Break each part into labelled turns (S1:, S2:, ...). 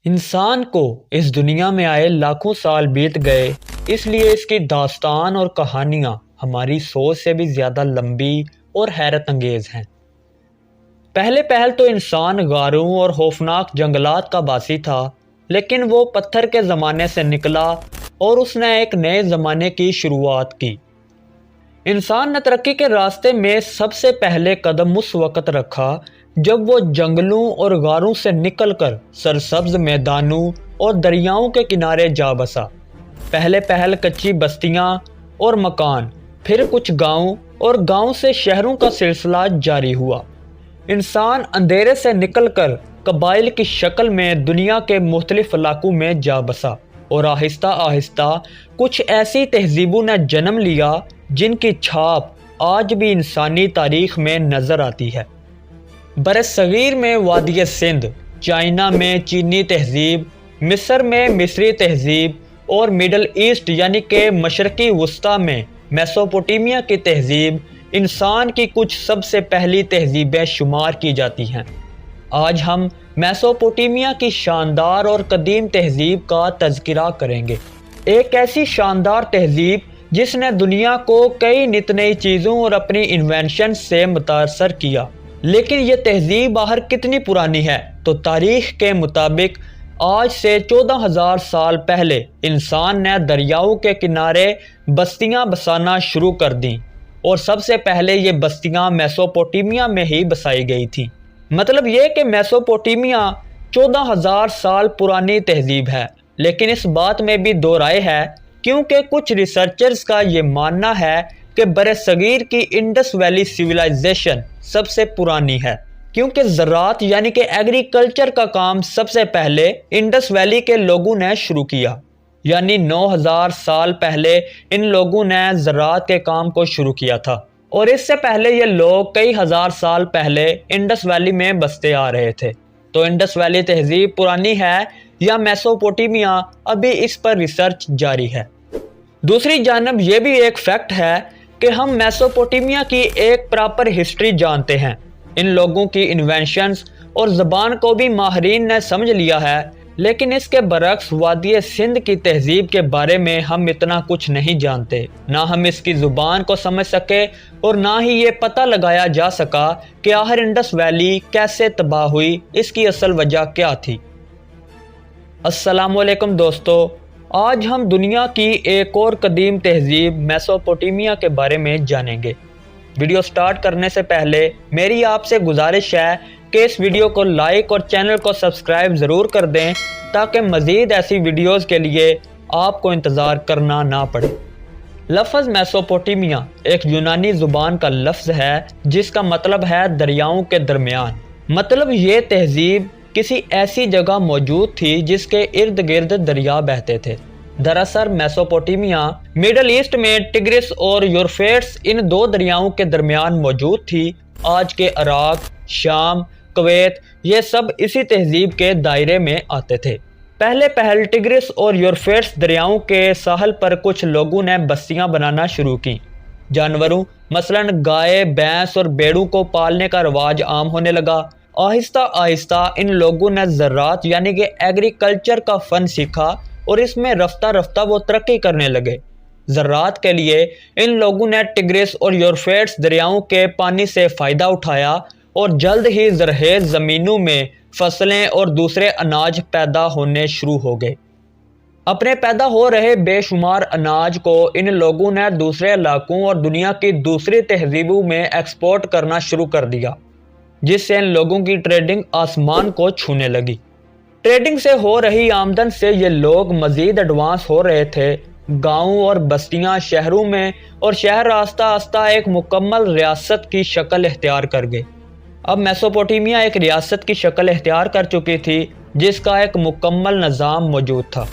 S1: انسان کو اس دنیا میں آئے لاکھوں سال بیت گئے، اس لیے اس کی داستان اور کہانیاں ہماری سوچ سے بھی زیادہ لمبی اور حیرت انگیز ہیں۔ پہل تو انسان غاروں اور خوفناک جنگلات کا باسی تھا، لیکن وہ پتھر کے زمانے سے نکلا اور اس نے ایک نئے زمانے کی شروعات کی۔ انسان نے ترقی کے راستے میں سب سے پہلے قدم اس وقت رکھا جب وہ جنگلوں اور غاروں سے نکل کر سرسبز میدانوں اور دریاؤں کے کنارے جا بسا۔ پہل کچی بستیاں اور مکان، پھر کچھ گاؤں اور گاؤں سے شہروں کا سلسلہ جاری ہوا۔ انسان اندھیرے سے نکل کر قبائل کی شکل میں دنیا کے مختلف علاقوں میں جا بسا، اور آہستہ آہستہ کچھ ایسی تہذیبوں نے جنم لیا جن کی چھاپ آج بھی انسانی تاریخ میں نظر آتی ہے۔ برصغیر میں وادی سندھ، چائنا میں چینی تہذیب، مصر میں مصری تہذیب اور مڈل ایسٹ یعنی کہ مشرقی وسطیٰ میں میسوپوٹیمیا کی تہذیب انسان کی کچھ سب سے پہلی تہذیبیں شمار کی جاتی ہیں۔ آج ہم میسوپوٹیمیا کی شاندار اور قدیم تہذیب کا تذکرہ کریں گے، ایک ایسی شاندار تہذیب جس نے دنیا کو کئی نت نئی چیزوں اور اپنی انوینشن سے متاثر کیا۔ لیکن یہ تہذیب باہر کتنی پرانی ہے؟ تو تاریخ کے مطابق آج سے 14,000 سال پہلے انسان نے دریاؤں کے کنارے بستیاں بسانا شروع کر دیں، اور سب سے پہلے یہ بستیاں میسوپوٹیمیا میں ہی بسائی گئی تھیں۔ مطلب یہ کہ میسوپوٹیمیا 14,000 سال پرانی تہذیب ہے، لیکن اس بات میں بھی دو رائے ہے، کیونکہ کچھ ریسرچرز کا یہ ماننا ہے کہ برصغیر کی انڈس ویلی سویلائزیشن سب سے پرانی ہے، کیونکہ زراعت یعنی کہ ایگریکلچر کا کام سب سے پہلے انڈس ویلی کے لوگوں نے شروع کیا، یعنی 9,000 سال پہلے ان لوگوں نے زراعت کے کام کو شروع کیا تھا، اور اس سے پہلے یہ لوگ کئی ہزار سال پہلے انڈس ویلی میں بستے آ رہے تھے۔ تو انڈس ویلی تہذیب پرانی ہے یا میسوپوٹیمیا، ابھی اس پر ریسرچ جاری ہے۔ دوسری جانب یہ بھی ایک فیکٹ ہے کہ ہم میسوپوٹیمیا کی ایک پراپر ہسٹری جانتے ہیں۔ ان لوگوں کی انوینشنز اور زبان کو بھی ماہرین نے سمجھ لیا ہے، لیکن اس کے برعکس وادی سندھ کی تہذیب کے بارے میں ہم اتنا کچھ نہیں جانتے، نہ ہم اس کی زبان کو سمجھ سکے اور نہ ہی یہ پتہ لگایا جا سکا کہ آخر انڈس ویلی کیسے تباہ ہوئی، اس کی اصل وجہ کیا تھی۔ السلام علیکم دوستو، آج ہم دنیا کی ایک اور قدیم تہذیب میسوپوٹیمیا کے بارے میں جانیں گے۔ ویڈیو سٹارٹ کرنے سے پہلے میری آپ سے گزارش ہے کہ اس ویڈیو کو لائک اور چینل کو سبسکرائب ضرور کر دیں تاکہ مزید ایسی ویڈیوز کے لیے آپ کو انتظار کرنا نہ پڑے۔ لفظ میسوپوٹیمیا ایک یونانی زبان کا لفظ ہے جس کا مطلب ہے دریاؤں کے درمیان۔ مطلب یہ تہذیب کسی ایسی جگہ موجود تھی جس کے ارد گرد دریا بہتے تھے۔ دراصل میسوپوٹیمیا مڈل ایسٹ میں ٹگرس اور یورفیٹس ان دو دریاؤں کے درمیان موجود تھی۔ آج کے عراق، شام، کویت یہ سب اسی تہذیب کے دائرے میں آتے تھے۔ پہل ٹگرس اور یورفیٹس دریاؤں کے ساحل پر کچھ لوگوں نے بستیاں بنانا شروع کی۔ جانوروں مثلاً گائے، بھینس اور بیڑوں کو پالنے کا رواج عام ہونے لگا۔ آہستہ آہستہ ان لوگوں نے زراعت یعنی کہ ایگریکلچر کا فن سیکھا اور اس میں رفتہ رفتہ وہ ترقی کرنے لگے۔ زراعت کے لیے ان لوگوں نے ٹگرس اور یورفیٹس دریاؤں کے پانی سے فائدہ اٹھایا اور جلد ہی زرخیز زمینوں میں فصلیں اور دوسرے اناج پیدا ہونے شروع ہو گئے۔ اپنے پیدا ہو رہے بے شمار اناج کو ان لوگوں نے دوسرے علاقوں اور دنیا کی دوسری تہذیبوں میں ایکسپورٹ کرنا شروع کر دیا، جس سے ان لوگوں کی ٹریڈنگ آسمان کو چھونے لگی۔ ٹریڈنگ سے ہو رہی آمدن سے یہ لوگ مزید ایڈوانس ہو رہے تھے۔ گاؤں اور بستیاں شہروں میں اور شہر آہستہ آہستہ ایک مکمل ریاست کی شکل اختیار کر گئے۔ اب میسوپوٹیمیا ایک ریاست کی شکل اختیار کر چکی تھی جس کا ایک مکمل نظام موجود تھا۔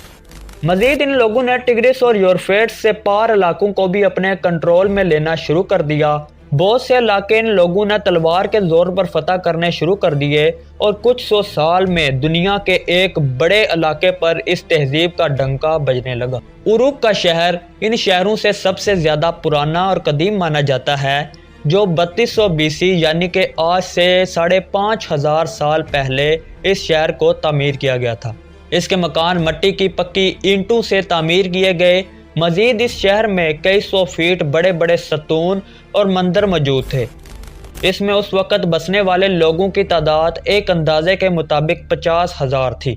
S1: مزید ان لوگوں نے ٹگرس اور یورفیٹس سے پار علاقوں کو بھی اپنے کنٹرول میں لینا شروع کر دیا۔ بہت سے علاقے ان لوگوں نے تلوار کے زور پر فتح کرنے شروع کر دیے اور کچھ سو سال میں دنیا کے ایک بڑے علاقے پر اس تہذیب کا ڈنکا بجنے لگا۔ اروک کا شہر ان شہروں سے سب سے زیادہ پرانا اور قدیم مانا جاتا ہے، جو 3200 BC یعنی کہ آج سے 5,500 سال پہلے اس شہر کو تعمیر کیا گیا تھا۔ اس کے مکان مٹی کی پکی اینٹوں سے تعمیر کیے گئے۔ مزید اس شہر میں کئی 100 فیٹ بڑے بڑے ستون اور مندر موجود تھے۔ اس میں اس وقت بسنے والے لوگوں کی تعداد ایک اندازے کے مطابق 50,000 تھی۔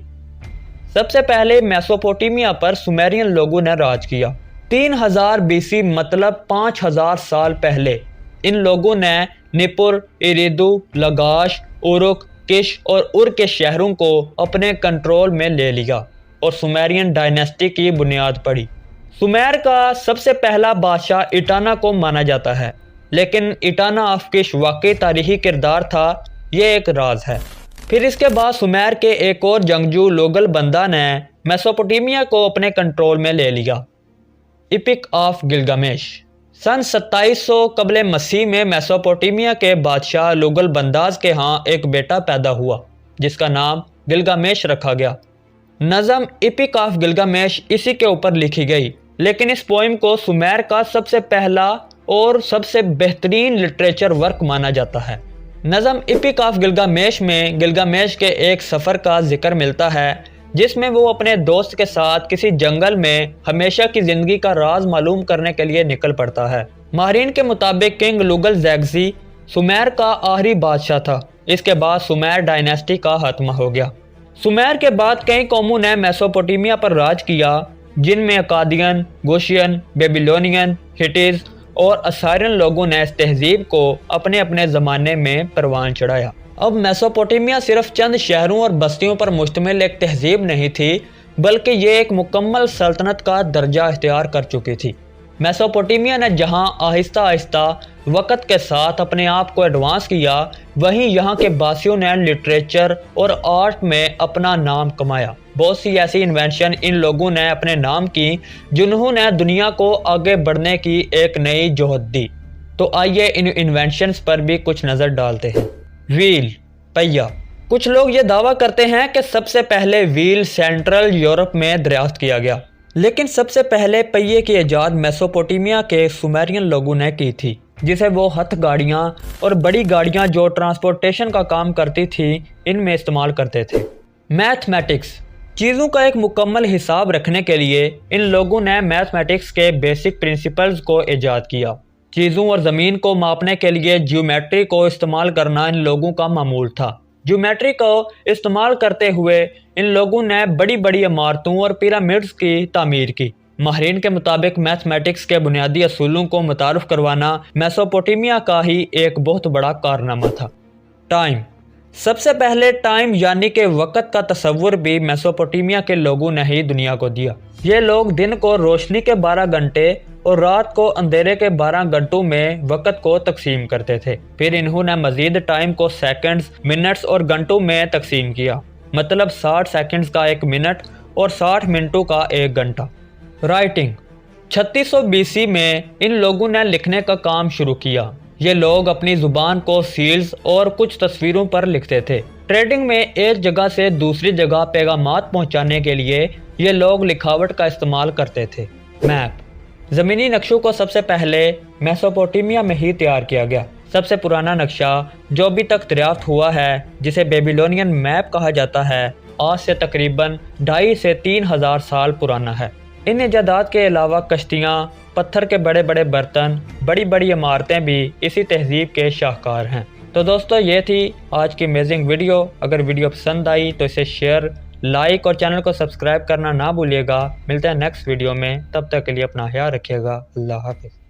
S1: سب سے پہلے میسوپوٹیمیا پر سومیرین لوگوں نے راج کیا۔ 3000 BC مطلب 5000 سال پہلے ان لوگوں نے نپر، ایریدو، لگاش، اورک، کش اور ار کے شہروں کو اپنے کنٹرول میں لے لیا اور سومیرین ڈائنیسٹی کی بنیاد پڑی۔ سومیر کا سب سے پہلا بادشاہ اٹانا کو مانا جاتا ہے، لیکن اٹانا آف کش واقعی تاریخی کردار تھا، یہ ایک راز ہے۔ پھر اس کے بعد سومیر کے ایک اور جنگجو لوگل بندہ نے میسوپوٹیمیا کو اپنے کنٹرول میں لے لیا۔ Epic of گلگامیش۔ سن 2700 قبل مسیح میں میسوپوٹیمیا کے بادشاہ لوگل بنداز کے ہاں ایک بیٹا پیدا ہوا جس کا نام گلگامیش رکھا گیا۔ نظم ایپک آف گلگامیش اسی کے اوپر لکھی گئی، لیکن اس پوئم کو سومیر کا سب سے پہلا اور سب سے بہترین لٹریچر ورک مانا جاتا ہے۔ نظم ایپک آف گلگامیش میں گلگامیش کے ایک سفر کا ذکر ملتا ہے جس میں وہ اپنے دوست کے ساتھ کسی جنگل میں ہمیشہ کی زندگی کا راز معلوم کرنے کے لیے نکل پڑتا ہے۔ ماہرین کے مطابق کنگ لوگل زیگزی سومیر کا آخری بادشاہ تھا۔ اس کے بعد سومیر ڈائنیسٹی کا خاتمہ ہو گیا۔ سومیر کے بعد کئی قوموں نے میسوپوٹیمیا پر راج کیا، جن میں اکادین، گوشین، بیبیلونین، ہٹیز اور اسائرین لوگوں نے اس تہذیب کو اپنے اپنے زمانے میں پروان چڑھایا۔ اب میسوپوٹیمیا صرف چند شہروں اور بستیوں پر مشتمل ایک تہذیب نہیں تھی، بلکہ یہ ایک مکمل سلطنت کا درجہ اختیار کر چکی تھی۔ میسوپوٹیمیا نے جہاں آہستہ آہستہ وقت کے ساتھ اپنے آپ کو ایڈوانس کیا، وہیں یہاں کے باسیوں نے لٹریچر اور آرٹ میں اپنا نام کمایا۔ بہت سی ایسی انوینشن ان لوگوں نے اپنے نام کی جنہوں نے دنیا کو آگے بڑھنے کی ایک نئی جوہد دی۔ تو آئیے ان انوینشنز پر بھی کچھ نظر ڈالتے ہیں۔ ویل، پہیا۔ کچھ لوگ یہ دعویٰ کرتے ہیں کہ سب سے پہلے ویل سینٹرل یورپ میں دریافت کیا گیا، لیکن سب سے پہلے پہیے کی ایجاد میسوپوٹیمیا کے سومیرین لوگوں نے کی تھی، جسے وہ ہتھ گاڑیاں اور بڑی گاڑیاں جو ٹرانسپورٹیشن کا کام کرتی تھی ان میں استعمال کرتے تھے۔ میتھمیٹکس۔ چیزوں کا ایک مکمل حساب رکھنے کے لیے ان لوگوں نے میتھمیٹکس کے بیسک پرنسپلز کو ایجاد کیا۔ چیزوں اور زمین کو ماپنے کے لیے جیومیٹری کو استعمال کرنا ان لوگوں کا معمول تھا۔ جیومیٹری کو استعمال کرتے ہوئے ان لوگوں نے بڑی بڑی عمارتوں اور پیرامڈز کی تعمیر کی۔ ماہرین کے مطابق میتھمیٹکس کے بنیادی اصولوں کو متعارف کروانا میسوپوٹیمیا کا ہی ایک بہت بڑا کارنامہ تھا۔ ٹائم۔ سب سے پہلے ٹائم یعنی کہ وقت کا تصور بھی میسوپوٹیمیا کے لوگوں نے ہی دنیا کو دیا۔ یہ لوگ دن کو روشنی کے 12 گھنٹے اور رات کو اندھیرے کے 12 گھنٹوں میں وقت کو تقسیم کرتے تھے۔ پھر انہوں نے مزید ٹائم کو سیکنڈز، منٹس اور گھنٹوں میں تقسیم کیا، مطلب 60 سیکنڈز کا 1 منٹ اور 60 منٹوں کا 1 گھنٹہ۔ رائٹنگ۔ 3600 BC میں ان لوگوں نے لکھنے کا کام شروع کیا۔ یہ لوگ اپنی زبان کو سیلز اور کچھ تصویروں پر لکھتے تھے۔ ٹریڈنگ میں ایک جگہ سے دوسری جگہ پیغامات پہنچانے کے لیے یہ لوگ لکھاوٹ کا استعمال کرتے تھے۔ میپ۔ زمینی نقشوں کو سب سے پہلے میسوپوٹیمیا میں ہی تیار کیا گیا۔ سب سے پرانا نقشہ جو ابھی تک دریافت ہوا ہے، جسے بیبیلونین میپ کہا جاتا ہے، آج سے تقریباً 2.5 سے 3,000 سال پرانا ہے۔ ان ایجادات کے علاوہ کشتیاں، پتھر کے بڑے بڑے برتن، بڑی بڑی عمارتیں بھی اسی تہذیب کے شاہکار ہیں۔ تو دوستو، یہ تھی آج کی امیزنگ ویڈیو۔ اگر ویڈیو پسند آئی تو اسے شیئر، لائک اور چینل کو سبسکرائب کرنا نہ بھولیے گا۔ ملتے ہیں نیکسٹ ویڈیو میں، تب تک کے لیے اپنا خیال رکھیے گا۔ اللہ حافظ۔